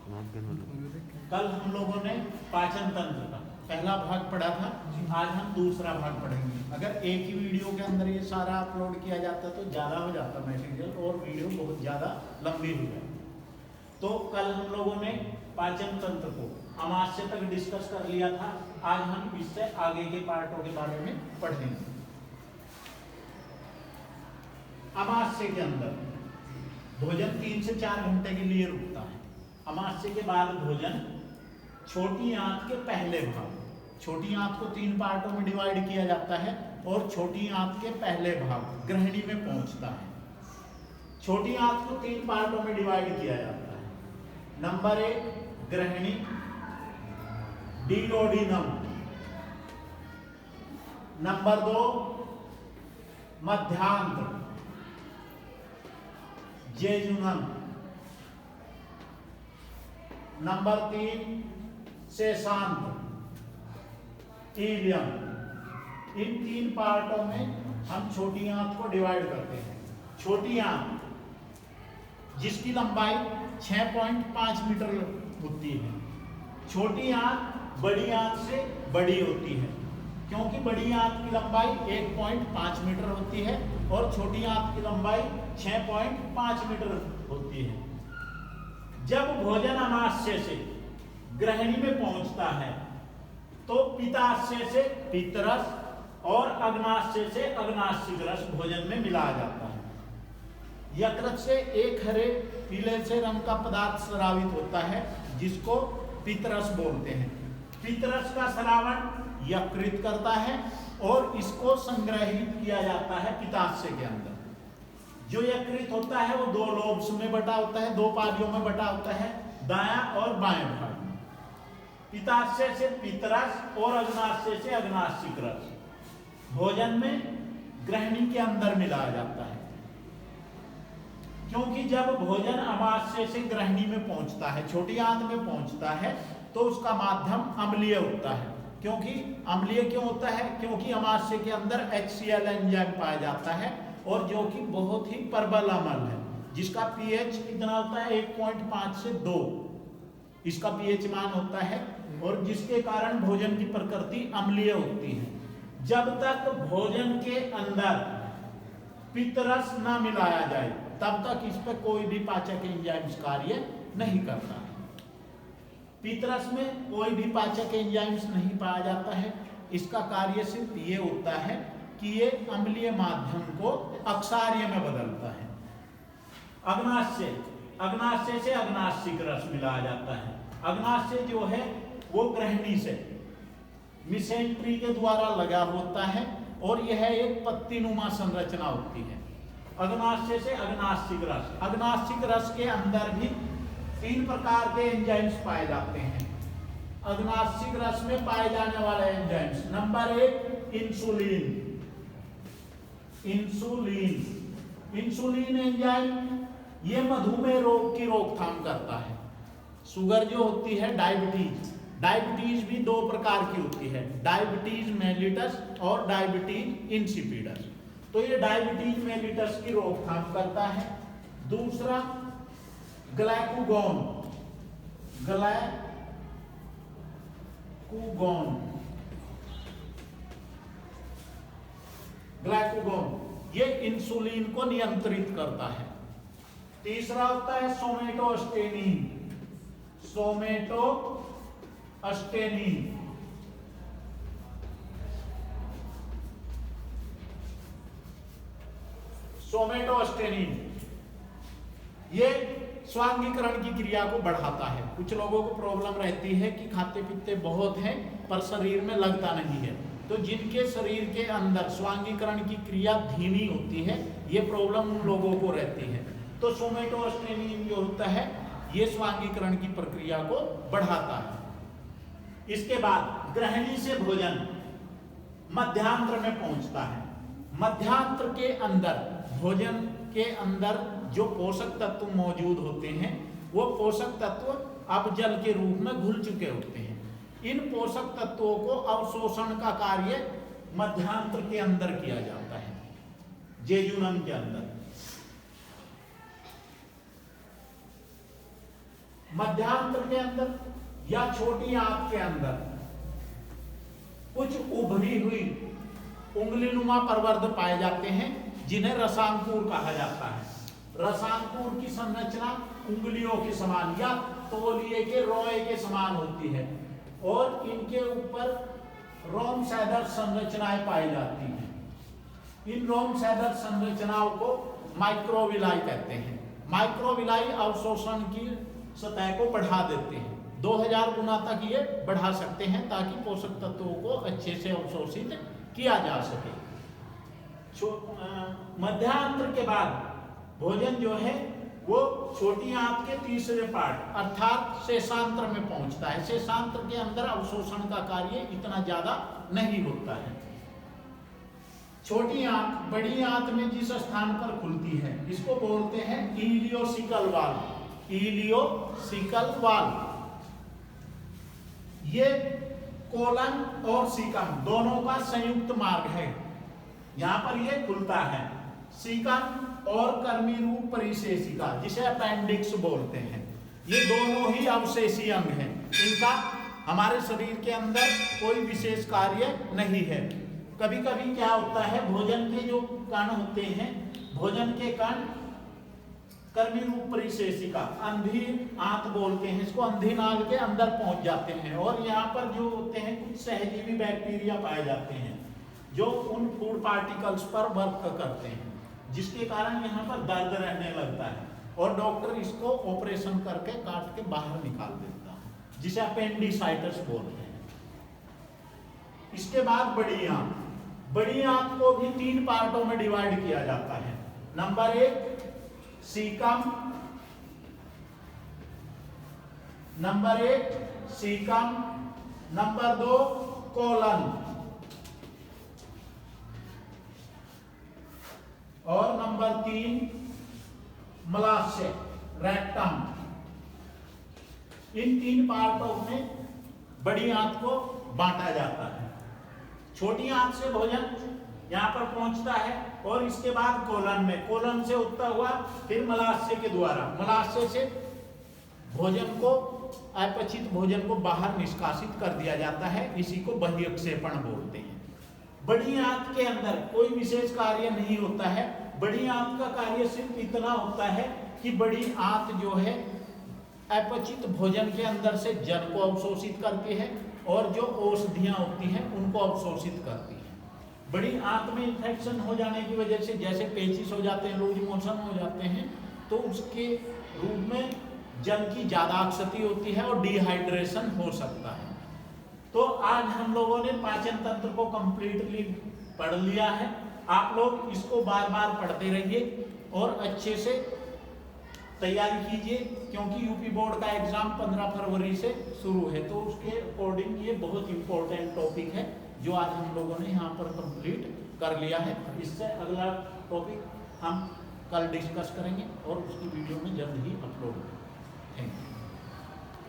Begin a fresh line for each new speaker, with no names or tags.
कल हम लोगों ने पाचन तंत्र का पहला भाग पढ़ा था, आज हम दूसरा भाग पढ़ेंगे। अगर एक ही वीडियो के अंदर ये सारा अपलोड किया जाता तो ज़्यादा हो जाता मटेरियल और वीडियो बहुत ज़्यादा लंबी हो जाती। तो कल हम लोगों ने पाचन तंत्र को अमाशय तक डिस्कस कर लिया था, आज हम इससे आगे के पार्टों के बारे में पढ़ेंगे। अमाशय के अंदर भोजन 3 से 4 घंटे के लिए रुकता है। अमाशय के बाद भोजन छोटी आंत के पहले भाग, छोटी आंत को 3 पार्टों में डिवाइड किया जाता है और छोटी आंत के पहले भाग ग्रहणी में पहुंचता है। छोटी आंत को 3 पार्टों में डिवाइड किया जाता है। नंबर 1 ग्रहणी, डिओडिनम। नंबर 2 मध्यांत्र, जेजुनम। नंबर 3 शेषांत्र, इलियम। इन 3 पार्टों में हम छोटी आंत को डिवाइड करते हैं। छोटी आंत जिसकी लंबाई 6.5 मीटर होती है। छोटी आंत बड़ी आंत से बड़ी होती है, क्योंकि बड़ी आंत की लंबाई 1.5 मीटर होती है और छोटी आंत की लंबाई 6.5 मीटर होती है। जब भोजन अमाशय से ग्रहणी में पहुंचता है तो पित्ताशय से पित्तरस और अग्नाशय से अग्नाशिक रस भोजन में मिलाया जाता है। यकृत से एक हरे पीले से रंग का पदार्थ स्रावित होता है जिसको पित्तरस बोलते हैं। पित्तरस का स्रावण यकृत करता है और इसको संग्रहित किया जाता है पित्ताशय के अंदर। जो यकृत होता है वो 2 लोब्स में बटा होता है, 2 पालियों में बटा होता है, दायां और बाएं भाग में। पित्ताशय से पित्तरस और अग्नाशय से अग्नाशिक रस भोजन में ग्रहणी के अंदर मिलाया जाता है। क्योंकि जब भोजन अमाशय से ग्रहणी में पहुंचता है, छोटी आंत में पहुंचता है, तो उसका माध्यम अम्लीय होता है। क्योंकि अम्लीय क्यों होता है? क्योंकि अमाशय के अंदर HCl एंजाइम पाया जाता है और जो कि बहुत ही प्रबल अम्ल है, जिसका pH कितना होता है 1.5 से 2 इसका pH मान होता है और जिसके कारण भोजन की प्रकृति अम्लीय होती है। जब तक भोजन के अंदर पित्तरस ना मिलाया जाए तब तक इस पर कोई भी पाचक एंजाइम्स कार्य नहीं करता है। पित्तरस में कोई भी पाचक एंजाइम्स नहीं पाया जाता है। इसका कार्य सिर्फ ये होता है कि ये अम्लीय माध्यम को अक्षार्य में बदलता है। अग्नाशय, अग्नाशय से अग्नाशिक रस मिलाया जाता है। अग्नाशय जो है वो ग्रहणी से मिसेंट्री के द्वारा लगा होता है और यह एक पत्तीनुमा संरचना होती है। अग्नाशय से अग्नाशिक रस, अग्नाशिक रस के अंदर भी 3 प्रकार के एंजाइम्स पाए जाते हैं। अग्नाशिक रस में पाए जाने वाले enzymes, number 1 insulin. Insulin, insulin enzyme ये मधुमेह रोग की रोकथाम करता है। शुगर जो होती है, डायबिटीज, डायबिटीज भी 2 प्रकार की होती है, डायबिटीज मेलिटस और डायबिटीज इंसिपिडस। तो ये डायबिटीज मेलिटस की रोकथाम करता है। दूसरा ग्लाइकोगॉन, ग्लाइकोगॉन ये इंसुलिन को नियंत्रित करता है। तीसरा होता है सोमेटोस्टेनिन, सोमेटोस्टेनिन ये स्वांगीकरण की क्रिया को बढ़ाता है। कुछ लोगों को प्रॉब्लम रहती है कि खाते पीते बहुत हैं पर शरीर में लगता नहीं है, तो जिनके शरीर के अंदर स्वांगीकरण की क्रिया धीमी होती है, ये प्रॉब्लम उन लोगों को रहती है। तो सोमेटोस्टेनिन जो होता है ये स्वांगीकरण की प्रक्रिया को बढ़ाता है। इसके बाद ग्रहणी से भोजन मध्यांत्र में पहुंचता है। मध्यांत्र के अंदर, भोजन के अंदर जो पोषक तत्व मौजूद होते हैं वो पोषक तत्व अब जल के रूप में घुल चुके होते हैं। इन पोषक तत्वों को अवशोषण का कार्य मध्यांत्र के अंदर किया जाता है, जेजुनम के अंदर। मध्यांतर के अंदर या छोटी आंत के अंदर कुछ उभरी हुई उंगलीनुमा प्रवर्ध पाए जाते हैं, जिन्हें रसांकुर कहा जाता है। रसांकुर की संरचना उंगलियों के समान या तौलिए के रोए के समान होती है और इनके ऊपर रोम सैदर संरचनाएं पाई जाती हैं। इन रोम सैदर संरचनाओं को माइक्रोविलाई कहते हैं। माइक्रोविलाई अवशोषण की सतह को बढ़ा देते हैं, 2000 गुना तक ये बढ़ा सकते हैं ताकि पोषक तत्वों को अच्छे से अवशोषित किया जा सके। मध्यांतर के बाद भोजन जो है वो छोटी आंत के तीसरे पार्ट अर्थात शेषांत्र में पहुंचता है। शेषांत्र के अंदर अवशोषण का कार्य इतना ज्यादा नहीं होता है। छोटी आंत बड़ी आंत में जिस स्थान पर खुलती है इसको बोलते हैं इलियोसिकल वाल्व। इलियोसिकल वाल्व ये कोलन और सीकम दोनों का संयुक्त मार्ग है, यहां पर ये खुलता है। सीकम और कर्मी रूप परिशेषिका जिसे अपेंडिक्स बोलते हैं, ये दोनों ही अवशेषी अंग हैं। इनका हमारे शरीर के अंदर कोई विशेष कार्य नहीं है। कभी कभी क्या होता है, भोजन के जो कण होते हैं, भोजन के कण कर्मी रूप परिशेषिका अंधी आंत बोलते हैं इसको, अंधी नाल के अंदर पहुंच जाते हैं और यहाँ पर जो होते हैं कुछ सहजीवी बैक्टीरिया पाए जाते हैं जो उन फूड पार्टिकल्स पर वर्क करते हैं, जिसके कारण यहाँ पर दर्द रहने लगता है और डॉक्टर इसको ऑपरेशन करके काट के बाहर निकाल देता है, जिसे अपेंडिसाइटिस बोलते हैं। इसके बाद बड़ी आंत। बड़ी आंत को भी 3 पार्टों में डिवाइड किया जाता है। नंबर 1 सीकम, नंबर 2 कोलन और नंबर 3 मलाशय रेक्टम। इन 3 पार्टों में बड़ी आंत को बांटा जाता है। छोटी आंत से भोजन यहां पर पहुंचता है और इसके बाद कोलन में, कोलन से उठता हुआ फिर मलाशय के द्वारा, मलाशय से भोजन को अपचित भोजन को बाहर निष्कासित कर दिया जाता है। इसी को बहिःक्षेपण बोलते हैं। बड़ी आंत के अंदर कोई विशेष कार्य नहीं होता है। बड़ी आंत का कार्य सिर्फ इतना होता है कि बड़ी आंत जो है अपचित भोजन के अंदर से जल को अवशोषित करती है और जो औषधियां होती हैं उनको अवशोषित करती है। बड़ी आंत में इन्फेक्शन हो जाने की वजह से जैसे पेचिस हो जाते हैं, लूज मोशन हो जाते हैं, तो उसके रूप में जल की ज्यादा क्षति होती है और डिहाइड्रेशन हो सकता है। तो आज हम लोगों ने पाचन तंत्र को कंप्लीटली पढ़ लिया है। आप लोग इसको बार बार पढ़ते रहिए और अच्छे से तैयारी कीजिए, क्योंकि यूपी बोर्ड का एग्जाम 15 फरवरी से शुरू है। तो उसके अकॉर्डिंग ये बहुत इंपॉर्टेंट टॉपिक है जो आज हम लोगों ने यहाँ पर कंप्लीट कर लिया है। इससे अगला टॉपिक हम कल डिस्कस करेंगे और उसकी वीडियो में जल्द ही अपलोड करेंगे। Thank you.